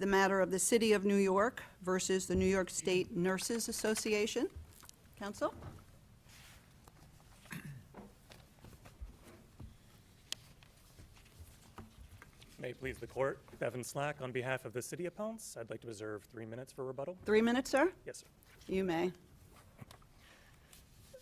the matter of the City of New York versus the New York State Nurses Association. Counsel? May it please the court, Bevan Slack on behalf of the city appellants. I'd like to reserve 3 minutes for rebuttal. 3 minutes, sir? Yes, sir. You may.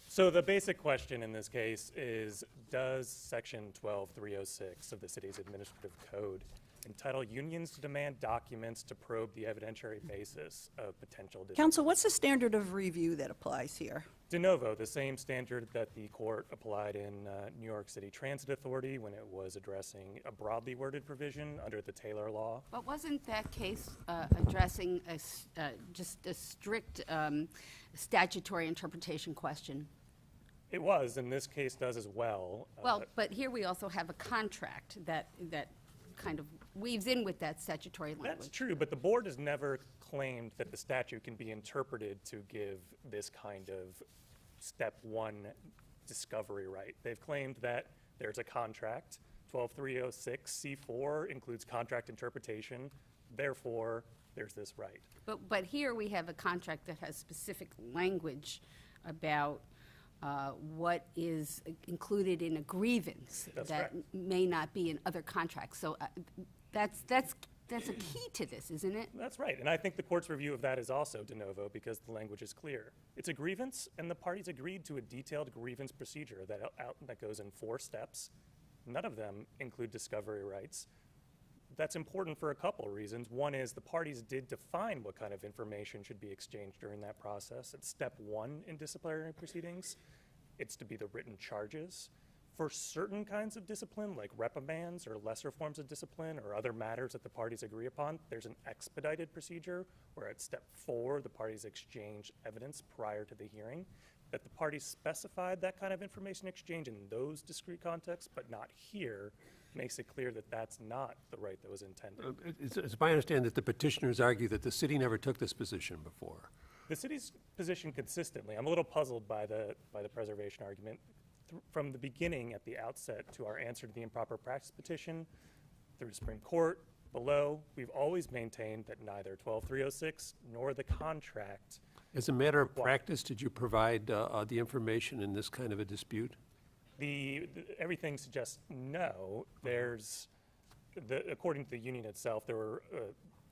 So the basic question in this case is, does Section 12306 of the city's administrative code entitle unions to demand documents to probe the evidentiary basis of potential discrimination? Counsel, what's the standard of review that applies here? De novo, the same standard that the court applied in New York City Transit Authority when it was addressing a broadly worded provision under the Taylor Law. But wasn't that case addressing just a strict statutory interpretation question? It was, and this case does as well. Well, but here we also have a contract that kind of weaves in with that statutory language. That's true, but the board has never claimed that the statute can be interpreted to give this kind of step one discovery right. They've claimed that there's a contract. 12306C4 includes contract interpretation. Therefore, there's this right. But here we have a contract that has specific language about what is included in a grievance That's that correct. may not be in other contracts. So that's a key to this, isn't it? That's right, and I think the court's review of that is also de novo because the language is clear. It's a grievance, and the parties agreed to a detailed grievance procedure that goes in 4 steps. None of them include discovery rights. That's important for a couple reasons. One is the parties did define what kind of information should be exchanged during that process. It's step 1 in disciplinary proceedings. It's to be the written charges. For certain kinds of discipline, like reprimands or lesser forms of discipline or other matters that the parties agree upon, there's an expedited procedure where at step 4, the parties exchange evidence prior to the hearing. That the parties specified that kind of information exchange in those discrete contexts, but not here, makes it clear that that's not the right that was intended. It's my understanding that the petitioners argue that the city never took this position before. The city's position consistently, I'm a little puzzled by the preservation argument. From the beginning at the outset to our answer to the improper practice petition, through the Supreme Court, below, we've always maintained that neither 12306 nor the contract. As a matter of practice, did you provide the information in this kind of a dispute? Everything suggests no. According to the union itself, there were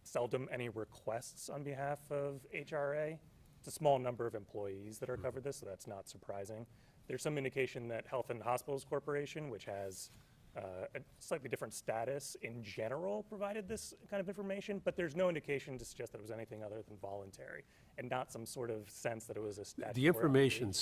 seldom any requests on behalf of HRA. It's a small number of employees that are covered this, so that's not surprising. There's some indication that Health and Hospitals Corporation, which has a slightly different status in general, provided this kind of information, but there's no indication to suggest that it was anything other than voluntary and not some sort of sense that it was a statutory The information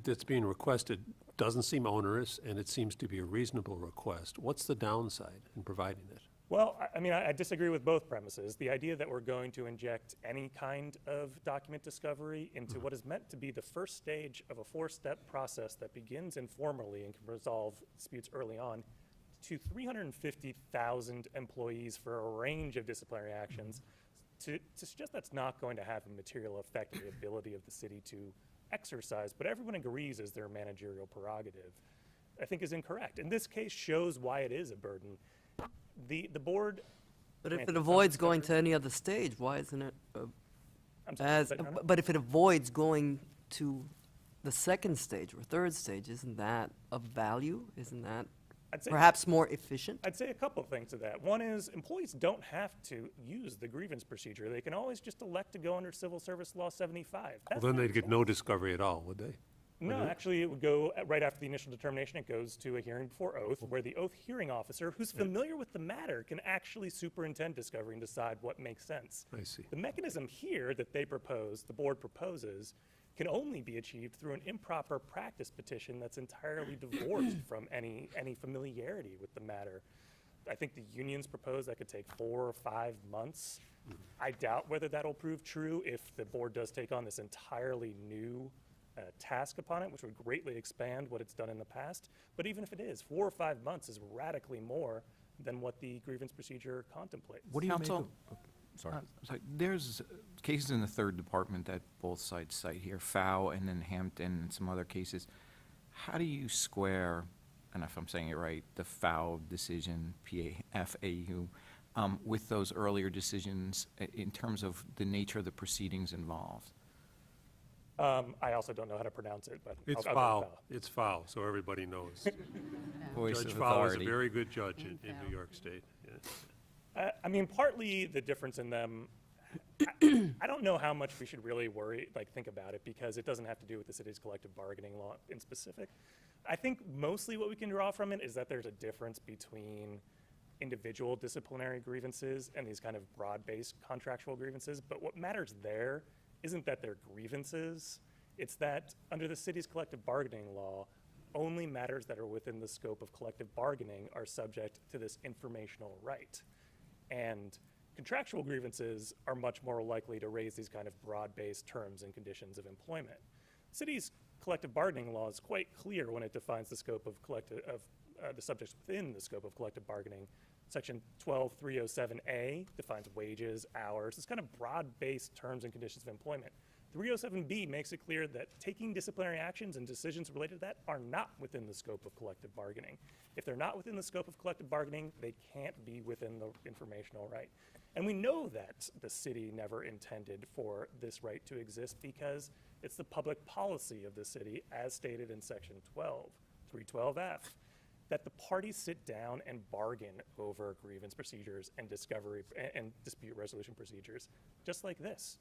that's being requested doesn't seem onerous, and it seems to be a reasonable request. What's the downside in providing it? Well, I disagree with both premises. The idea that we're going to inject any kind of document discovery into what is meant to be the first stage of a 4-step process that begins informally and can resolve disputes early on to 350,000 employees for a range of disciplinary actions, to suggest that's not going to have a material effect on the ability of the city to exercise, but everyone agrees is their managerial prerogative, I think is incorrect. And this case shows why it is a burden. The board. But if it avoids going to any other stage, why isn't it I'm sorry, but if it avoids going to the second stage or third stage, isn't that of value? Isn't that I'd say, perhaps more efficient? I'd say a couple of things to that. One is employees don't have to use the grievance procedure. They can always just elect to go under Civil Service Law 75. Well, then they'd get no discovery at all, would they? No, actually, it would go right after the initial determination. It goes to a hearing before oath, where the oath hearing officer, who's familiar with the matter, can actually superintend discovery and decide what makes sense. I see. The mechanism here that they propose, the board proposes, can only be achieved through an improper practice petition that's entirely divorced from any familiarity with the matter. I think the unions propose that could take 4 or 5 months. I doubt whether that'll prove true if the board does take on this entirely new task upon it, which would greatly expand what it's done in the past. But even if it is, 4 or 5 months is radically more than what the grievance procedure contemplates. What do you make Counsel? of, sorry. There's cases in the third department that both sides cite here, FAO and then Hampton and some other cases. How do you square, and if I'm saying it right, the FAO decision, FAU, with those earlier decisions in terms of the nature of the proceedings involved? I also don't know how to pronounce it, but It's I'll go with foul. It's foul, so everybody knows. Voice Judge of Fowl is a authority. very good judge in Fowl. New York State. Yeah. I mean, partly the difference in them, I don't know how much we should really think about it, because it doesn't have to do with the city's collective bargaining law in specific. I think mostly what we can draw from it is that there's a difference between individual disciplinary grievances and these kind of broad-based contractual grievances. But what matters there isn't that they're grievances, it's that under the city's collective bargaining law, only matters that are within the scope of collective bargaining are subject to this informational right. And contractual grievances are much more likely to raise these kind of broad-based terms and conditions of employment. City's collective bargaining law is quite clear when it defines the scope of the subjects within the scope of collective bargaining. Section 12307A defines wages, hours, this kind of broad-based terms and conditions of employment. 307B makes it clear that taking disciplinary actions and decisions related to that are not within the scope of collective bargaining. If they're not within the scope of collective bargaining, they can't be within the informational right. And we know that the city never intended for this right to exist because it's the public policy of the city, as stated in Section 312F, that the parties sit down and bargain over grievance procedures and dispute resolution procedures, just like this.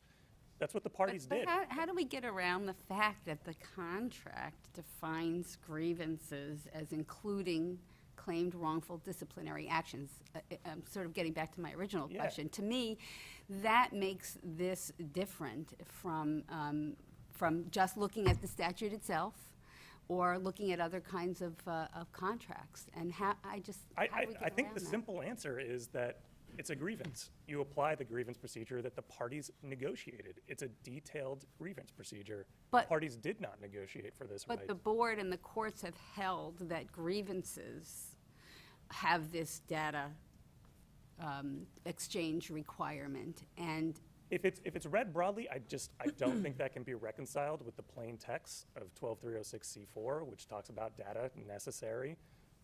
That's what the parties But did. how do we get around the fact that the contract defines grievances as including claimed wrongful disciplinary actions? I'm sort of getting back to my original Yeah. question. To me, that makes this different from just looking at the statute itself or looking at other kinds of contracts. And how do we get I think around the that? simple answer is that it's a grievance. You apply the grievance procedure that the parties negotiated. It's a detailed grievance procedure. The But- parties did not negotiate for this right. But the board and the courts have held that grievances have this data exchange requirement, and If it's read broadly, I don't think that can be reconciled with the plain text of 12306C4, which talks about data necessary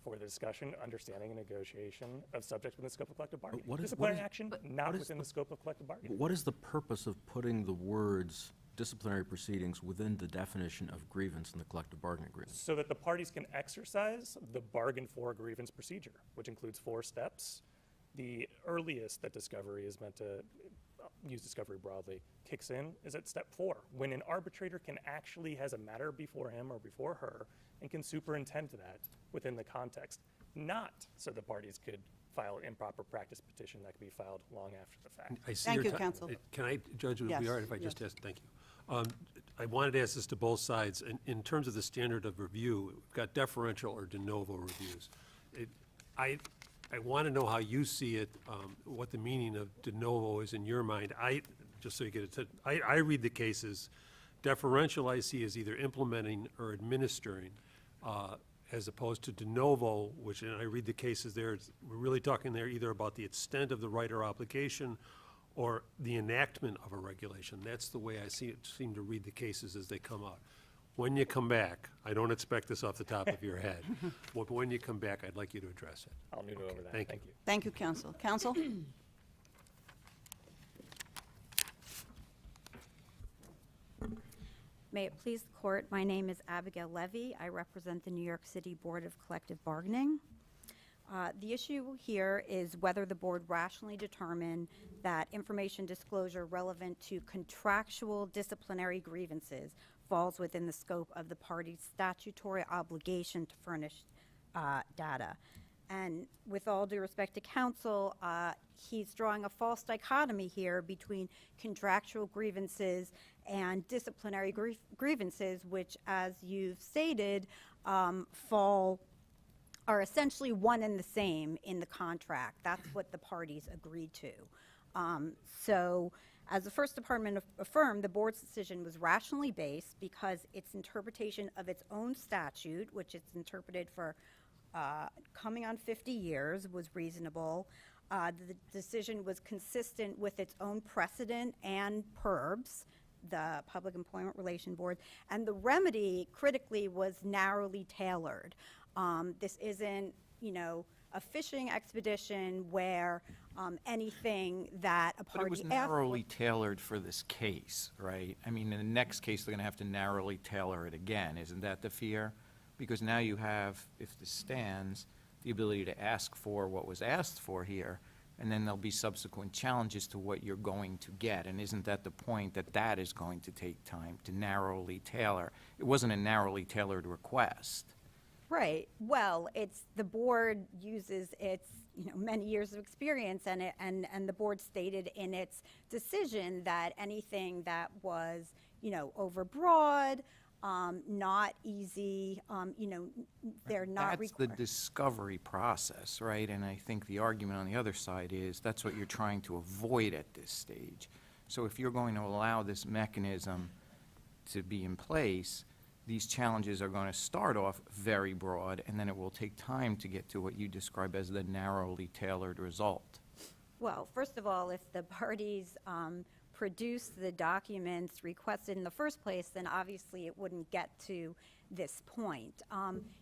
for the discussion, understanding, and negotiation of subjects within the scope of collective bargaining. what is- Disciplinary what is- action, what not is within the- the scope of collective bargaining. What is the purpose of putting the words disciplinary proceedings within the definition of grievance in the collective bargaining agreement? So that the parties can exercise the bargain for grievance procedure, which includes 4 steps. The earliest that discovery is meant to use discovery broadly kicks in is at step 4, when an arbitrator has a matter before him or before her and can superintend that within the context, not so the parties could file an improper practice petition that could be filed long after the fact. I see Thank your you, ti- counsel. Can I, Judge, would it Yes, be all right if I just yes. asked, thank you. I wanted to ask this to both sides. In terms of the standard of review, we've got deferential or de novo reviews. I want to know how you see it, what the meaning of de novo is in your mind. Just so you get it, I read the cases, deferential I see as either implementing or administering, as opposed to de novo, which, and I read the cases there, we're really talking there either about the extent of the right or obligation or the enactment of a regulation. That's the way I seem to read the cases as they come out. When you come back, I don't expect this off the top of your head, but when you come back, I'd like you to address it. I'll noodle over that. thank Thank you. you. Thank you, counsel. Counsel? May it please the court, my name is Abigail Levy. I represent the New York City Board of Collective Bargaining. The issue here is whether the board rationally determined that information disclosure relevant to contractual disciplinary grievances falls within the scope of the party's statutory obligation to furnish data. And with all due respect to counsel, he's drawing a false dichotomy here between contractual grievances and disciplinary grievances, which, as you've stated, are essentially one and the same in the contract. That's what the parties agreed to. So, as the First Department affirmed, the board's decision was rationally based because its interpretation of its own statute, which it's interpreted for coming on 50 years, was reasonable. The decision was consistent with its own precedent and PERBs, the Public Employment Relation Board, and the remedy, critically, was narrowly tailored. This isn't, a fishing expedition where anything that a But it party was asked narrowly for. tailored for this case, right? I mean, in the next case, they're gonna have to narrowly tailor it again, isn't that the fear? Because now you have, if this stands, the ability to ask for what was asked for here, and then there'll be subsequent challenges to what you're going to get. And isn't that the point, that that is going to take time to narrowly tailor? It wasn't a narrowly tailored request. Right. Well, it's, the board uses its, many years of experience, and the board stated in its decision that anything that was, overbroad, not easy, they're not That's the required. discovery process, right? And I think the argument on the other side is that's what you're trying to avoid at this stage. So if you're going to allow this mechanism to be in place, these challenges are going to start off very broad, and then it will take time to get to what you describe as the narrowly tailored result. Well, first of all, if the parties produce the documents requested in the first place, then obviously it wouldn't get to this point.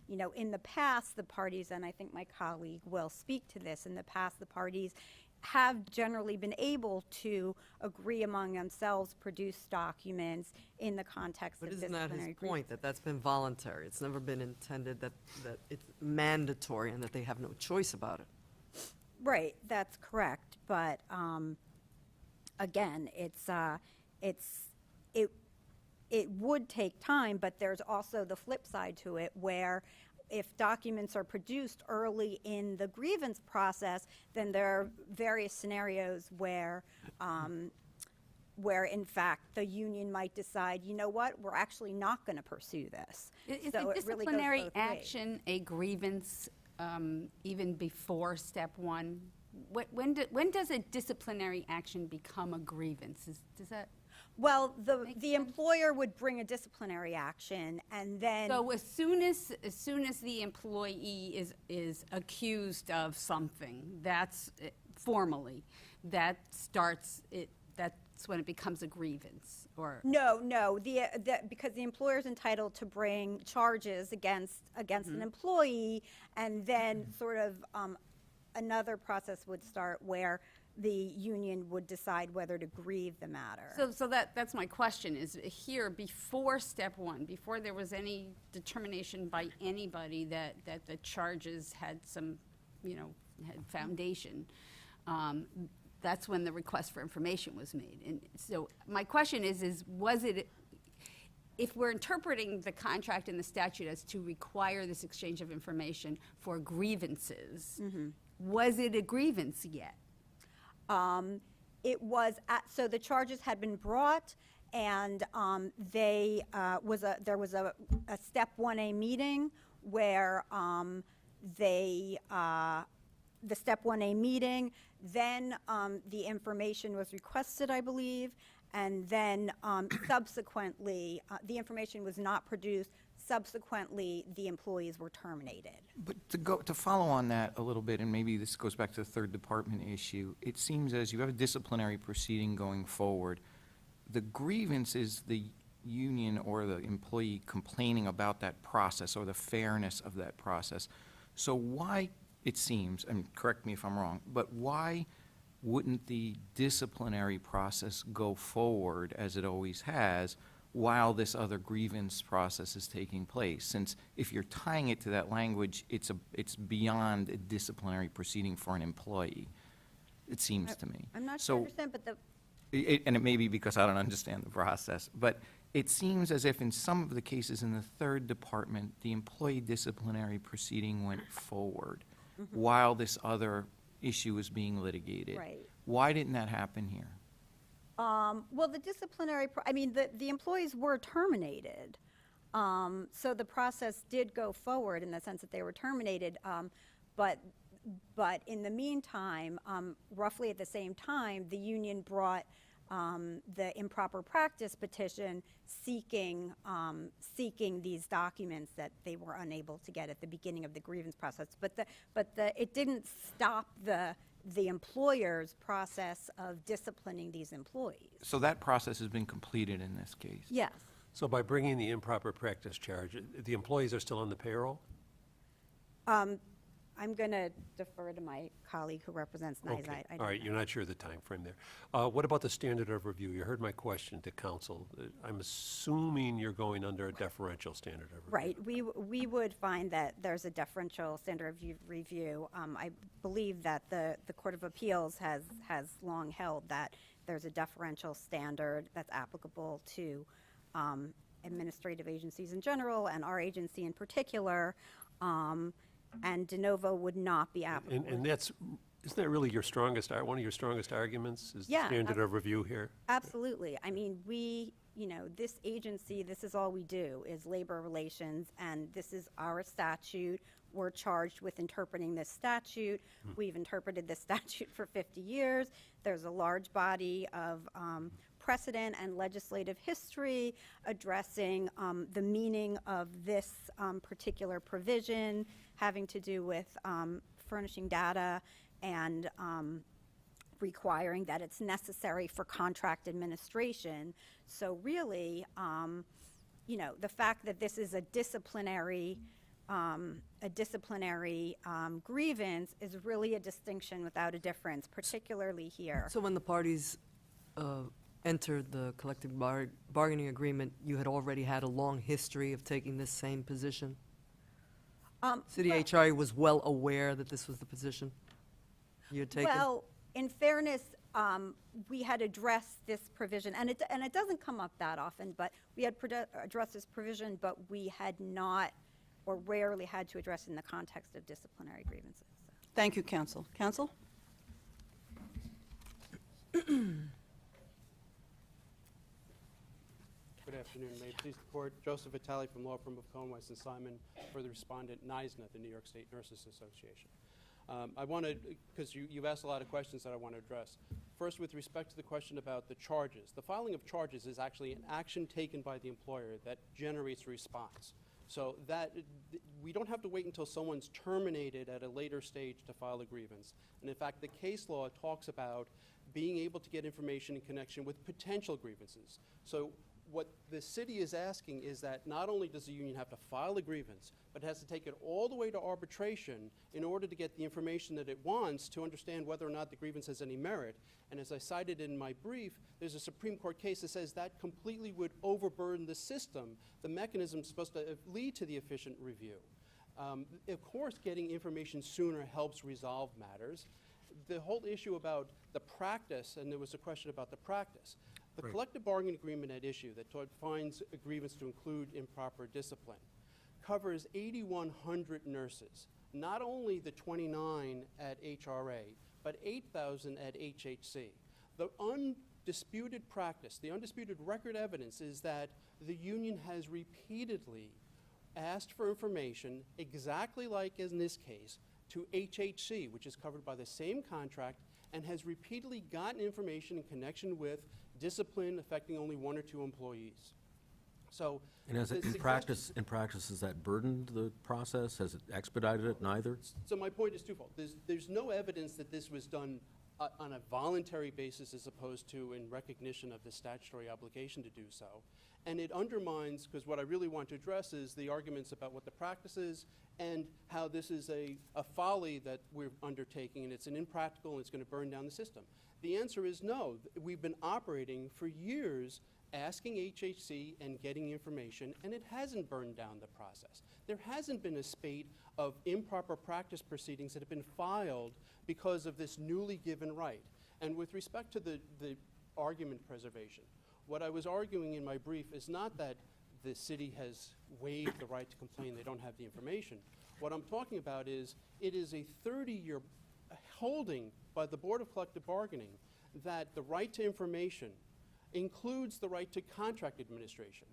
In the past, the parties, and I think my colleague will speak to this, in the past, the parties have generally been able to agree among themselves, produce documents in the context But of isn't that disciplinary his point, that that's been voluntary? It's never been intended that it's mandatory and that they have no choice about it. Right, that's correct, but again, it would take time, but there's also the flip side to it, where if documents are produced early in the grievance process, then there are various scenarios where in fact the union might decide, you know what, we're actually not going to pursue this. Is So the it really goes disciplinary both ways. action a grievance even before step one? When does a disciplinary action become a grievance? Does that? Well, Makes the sense. employer would bring a disciplinary action, and then. So as soon as the employee is accused of something, that's formally, that's when it becomes a grievance, or? No, because the employer is entitled to bring charges against an employee, and then sort of another process would start where the union would decide whether to grieve the matter. So that's my question, is here, before step one, before there was any determination by anybody that the charges had some, had foundation, that's when the request for information was made. And so my question is was it, if we're interpreting the contract and the statute as to require this exchange of information for grievances, was it a grievance yet? It was, so the charges had been brought, and there was a step 1A meeting where the step 1A meeting, then the information was requested, I believe, and then subsequently, the information was not produced. Subsequently, the employees were terminated. But to follow on that a little bit, and maybe this goes back to the third department issue, it seems as you have a disciplinary proceeding going forward, the grievance is the union or the employee complaining about that process or the fairness of that process. So why, it seems, and correct me if I'm wrong, but why wouldn't the disciplinary process go forward as it always has while this other grievance process is taking place? Since if you're tying it to that language, it's beyond a disciplinary proceeding for an employee, it seems to me. I'm not So- sure I understand, but and it may be because I don't understand the process, but it seems as if in some of the cases in the third department, the employee disciplinary proceeding went forward while this other issue was being litigated. Right. Why didn't that happen here? well, the disciplinary, the employees were terminated. So the process did go forward in the sense that they were terminated. But in the meantime, roughly at the same time, the union brought the improper practice petition seeking these documents that they were unable to get at the beginning of the grievance process. But it didn't stop the employer's process of disciplining these employees. So that process has been completed in this case? Yes. So by bringing the improper practice charge, the employees are still on the payroll? I'm going to defer to my colleague who represents NICE. Okay, I all don't right, know. you're not sure of the time frame there. What about the standard of review? You heard my question to council. I'm assuming you're going under a deferential standard of review. Right, we would find that there's a deferential standard of review. I believe that the Court of Appeals has long held that there's a deferential standard that's applicable to administrative agencies in general and our agency in particular, and de novo would not be applicable. And that's, isn't that really your strongest, one of your strongest arguments, is the Yeah, standard of review here? Absolutely. I mean, this agency, this is all we do, is labor relations, and this is our statute. We're charged with interpreting this statute. We've interpreted this statute for 50 years. There's a large body of precedent and legislative history addressing the meaning of this particular provision having to do with furnishing data and requiring that it's necessary for contract administration. So really, the fact that this is a disciplinary grievance is really a distinction without a difference, particularly here. So when the parties entered the collective bargaining agreement, you had already had a long history of taking this same position? City HRA was well aware that this was the position you had taken? Well, in fairness, we had addressed this provision, and it doesn't come up that often, but we had addressed this provision, but we had not or rarely had to address it in the context of disciplinary grievances. So. Thank you, counsel. Counsel? Good afternoon. May it please the court. Joseph Vitale from law firm of Cohen, Weiss and Simon for the respondent NISNA, the New York State Nurses Association. I want to, because you've asked a lot of questions that I want to address. First, with respect to the question about the charges. The filing of charges is actually an action taken by the employer that generates a response. So that we don't have to wait until someone's terminated at a later stage to file a grievance. And in fact, the case law talks about being able to get information in connection with potential grievances. So what the city is asking is that not only does the union have to file a grievance, but it has to take it all the way to arbitration in order to get the information that it wants to understand whether or not the grievance has any merit. And as I cited in my brief, there's a Supreme Court case that says that completely would overburden the system. The mechanism is supposed to lead to the efficient review. Of course, getting information sooner helps resolve matters. The whole issue about the practice, and there was a question about the practice. The collective bargaining agreement at issue that defines a grievance to include improper discipline covers 8,100 nurses, not only the 29 at HRA, but 8,000 at HHC. The undisputed practice, the undisputed record evidence is that the union has repeatedly asked for information, exactly like in this case, to HHC, which is covered by the same contract, and has repeatedly gotten information in connection with discipline affecting only 1 or 2 employees. So, And has it, in practice, has that burdened the process? Has it expedited it? Neither? So my point is twofold. There's no evidence that this was done on a voluntary basis as opposed to in recognition of the statutory obligation to do so. And it undermines, because what I really want to address is the arguments about what the practice is and how this is a folly that we're undertaking and it's an impractical and it's going to burn down the system. The answer is no. We've been operating for years asking HHC and getting information, and it hasn't burned down the process. There hasn't been a spate of improper practice proceedings that have been filed because of this newly given right. And with respect to the argument preservation, what I was arguing in my brief is not that the city has waived the right to complain they don't have the information. What I'm talking about is it is a 30-year holding by the Board of Collective Bargaining that the right to information includes the right to contract administration.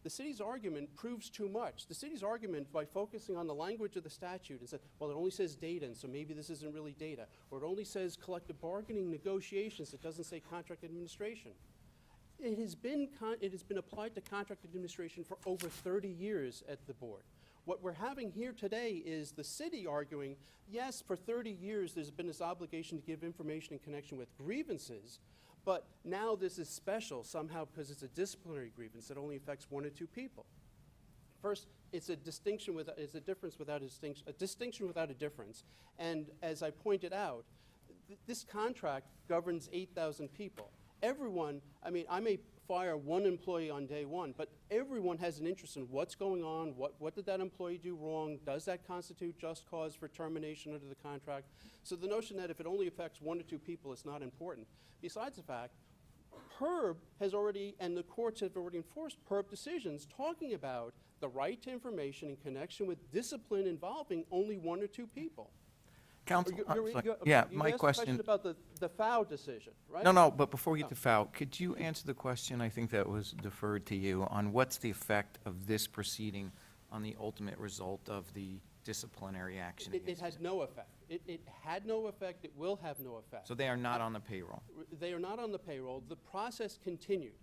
The city's argument proves too much. The city's argument, by focusing on the language of the statute, is that, well, it only says data, and so maybe this isn't really data. Or it only says collective bargaining negotiations. It doesn't say contract administration. It has been applied to contract administration for over 30 years at the board. What we're having here today is the city arguing, yes, for 30 years there's been this obligation to give information in connection with grievances, but now this is special somehow because it's a disciplinary grievance that only affects 1 or 2 people. First, it's a distinction with, it's a difference without a distinction without a difference. And as I pointed out, this contract governs 8,000 people. Everyone, I mean, I may fire one employee on day one, but everyone has an interest in what's going on, what did that employee do wrong, does that constitute just cause for termination under the contract? So the notion that if it only affects 1 or 2 people is not important. Besides the fact, PERB has already, and the courts have already enforced PERB decisions talking about the right to information in connection with discipline involving only 1 or 2 people. Counsel, You're- sorry. you- Yeah, you my asked a question. about the FOW decision, right? No, but before we get to foul, could you answer the question, I think that was deferred to you, on what's the effect of this proceeding on the ultimate result of the disciplinary action It against had no effect. It had no effect, it will have no effect. So they are not on the payroll. They are not on the payroll. The process continued.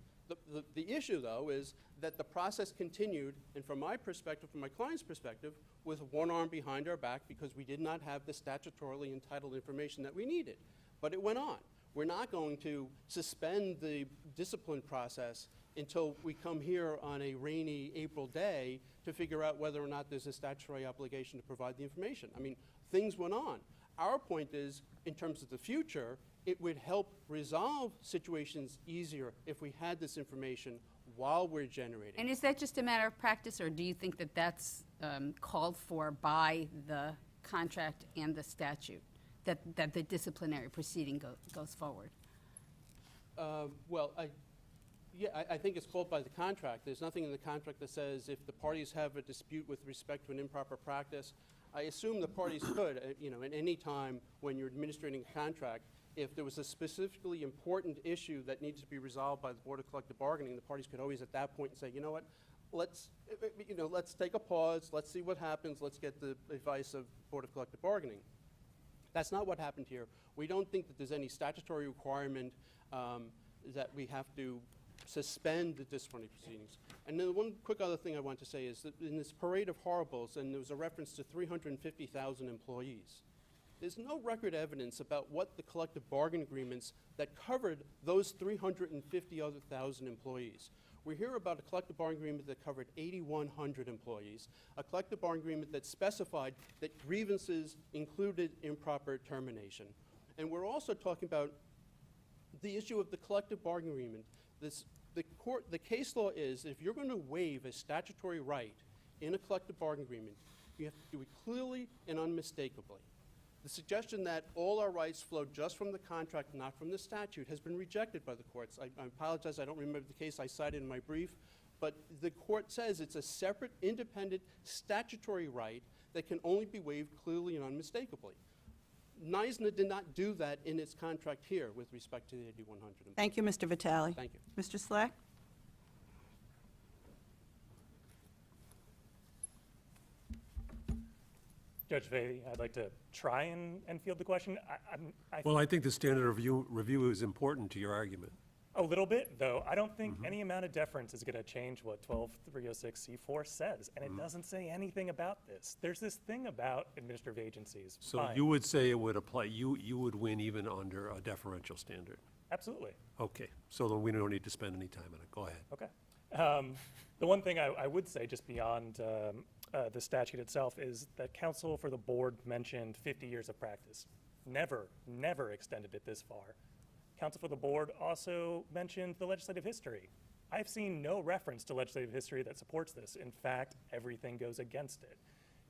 The issue, though, is that the process continued, and from my perspective, from my client's perspective, with one arm behind our back because we did not have the statutorily entitled information that we needed. But it went on. We're not going to suspend the discipline process until we come here on a rainy April day to figure out whether or not there's a statutory obligation to provide the information. I mean, things went on. Our point is, in terms of the future, it would help resolve situations easier if we had this information while we're generating. And is that just a matter of practice, or do you think that that's called for by the contract and the statute, that the disciplinary proceeding goes forward? Well, I think it's called by the contract. There's nothing in the contract that says if the parties have a dispute with respect to an improper practice. I assume the parties could, at any time when you're administrating a contract, if there was a specifically important issue that needs to be resolved by the Board of Collective Bargaining, the parties could always at that point say, you know what, let's take a pause, let's see what happens, let's get the advice of Board of Collective Bargaining. That's not what happened here. We don't think that there's any statutory requirement that we have to suspend the disciplinary proceedings. And then one quick other thing I want to say is that in this parade of horribles, and there was a reference to 350,000 employees, there's no record evidence about what the collective bargain agreements that covered those 350,000 employees. We hear about a collective bargaining agreement that covered 8,100 employees, a collective bargaining agreement that specified that grievances included improper termination. And we're also talking about the issue of the collective bargaining agreement. The case law is if you're going to waive a statutory right in a collective bargaining agreement, you have to do it clearly and unmistakably. The suggestion that all our rights flow just from the contract, not from the statute, has been rejected by the courts. I apologize, I don't remember the case I cited in my brief, but the court says it's a separate, independent, statutory right that can only be waived clearly and unmistakably. NISNA did not do that in its contract here with respect to the 8,100 employees. Thank you, Mr. Vitale. Thank you. Mr. Slack? Judge Fahey, I'd like to try and field the question. Well, I think the standard review is important to your argument. A little bit, though. I don't think any amount of deference is going to change what 12306C4 says, and it doesn't say anything about this. There's this thing about administrative agencies. So Fine. you would say it would apply, you would win even under a deferential standard? Absolutely. Okay, so then we don't need to spend any time on it. Go ahead. Okay. The one thing I would say, just beyond the statute itself, is that counsel for the board mentioned 50 years of practice. Never extended it this far. Counsel for the board also mentioned the legislative history. I've seen no reference to legislative history that supports this. In fact, everything goes against it.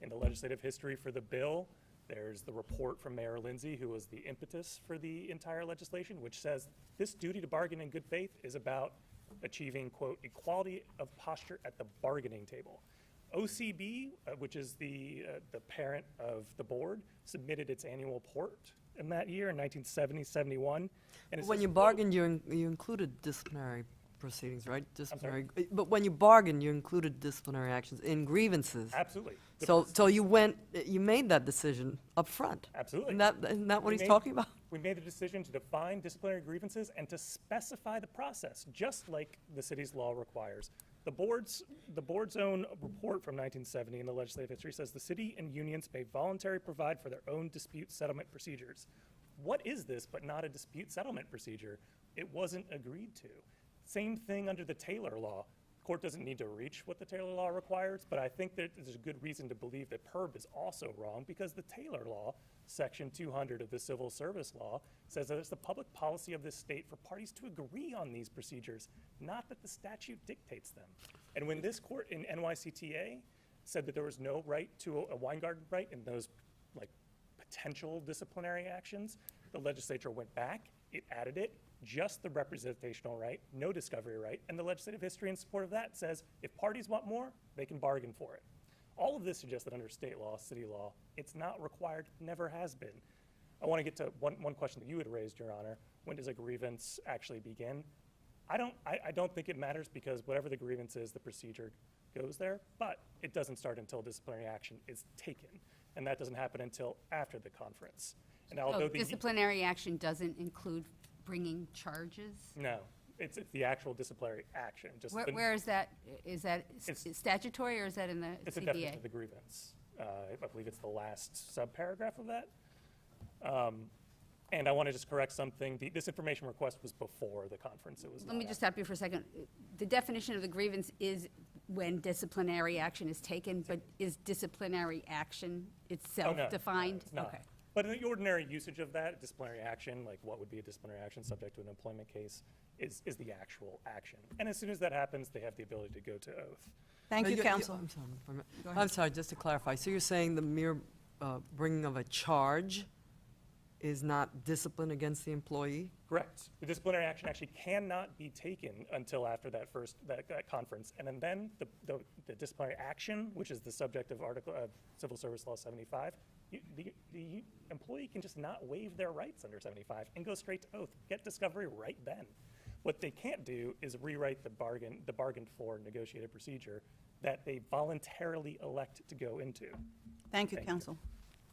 In the legislative history for the bill, there's the report from Mayor Lindsay, who was the impetus for the entire legislation, which says this duty to bargain in good faith is about achieving, quote, equality of posture at the bargaining table. OCB, which is the parent of the board, submitted its annual report in that year in 1970-71. And it When says, you quote, bargained, you included disciplinary proceedings, right? Disciplinary. But when you bargained, you included disciplinary actions in grievances. Absolutely. So you made that decision up front. Absolutely. Isn't that what We he's made- talking about? We made the decision to define disciplinary grievances and to specify the process, just like the city's law requires. The board's own report from 1970 in the legislative history says the city and unions may voluntarily provide for their own dispute settlement procedures. What is this but not a dispute settlement procedure? It wasn't agreed to. Same thing under the Taylor law. court doesn't need to reach what the Taylor law requires, but I think that there's a good reason to believe that PERB is also wrong, because the Taylor law, section 200 of the Civil Service Law, says that it's the public policy of this state for parties to agree on these procedures, not that the statute dictates them. And when this court in NYCTA said that there was no right to a Weingarten right in those like potential disciplinary actions, the legislature went back, it added it, just the representational right, no discovery right, and the legislative history in support of that says if parties want more, they can bargain for it. All of this suggests that under state law, city law, it's not required, never has been. I want to get to one question that you had raised, Your Honor. When does a grievance actually begin? I don't think it matters, because whatever the grievance is, the procedure goes there, but it doesn't start until disciplinary action is taken, and that doesn't happen until after the conference. And although So disciplinary action doesn't include bringing charges? No, it's the actual disciplinary action. Just Where is that? Is that It's- statutory, or is that in the It's a definition CBA? of the grievance. I believe it's the last subparagraph of that. And I want to just correct something. This information request was before the conference. It was Let me not just stop you for a second. The definition of the grievance is when disciplinary action is taken, but is disciplinary action itself no, defined? It's not. Okay. But in the ordinary usage of that, disciplinary action, like what would be a disciplinary action subject to an employment case, is the actual action. And as soon as that happens, they have the ability to go to oath. Thank No, you, counsel. I'm sorry, for a minute. Go ahead. I'm sorry, just to clarify, so you're saying the mere bringing of a charge is not discipline against the employee? Correct. The disciplinary action actually cannot be taken until after that that conference. And then the disciplinary action, which is the subject of Civil Service Law 75, the employee can just not waive their rights under 75 and go straight to oath, get discovery right then. What they can't do is rewrite the bargained for negotiated procedure that they voluntarily elect to go into. Thank you, Thank you. counsel.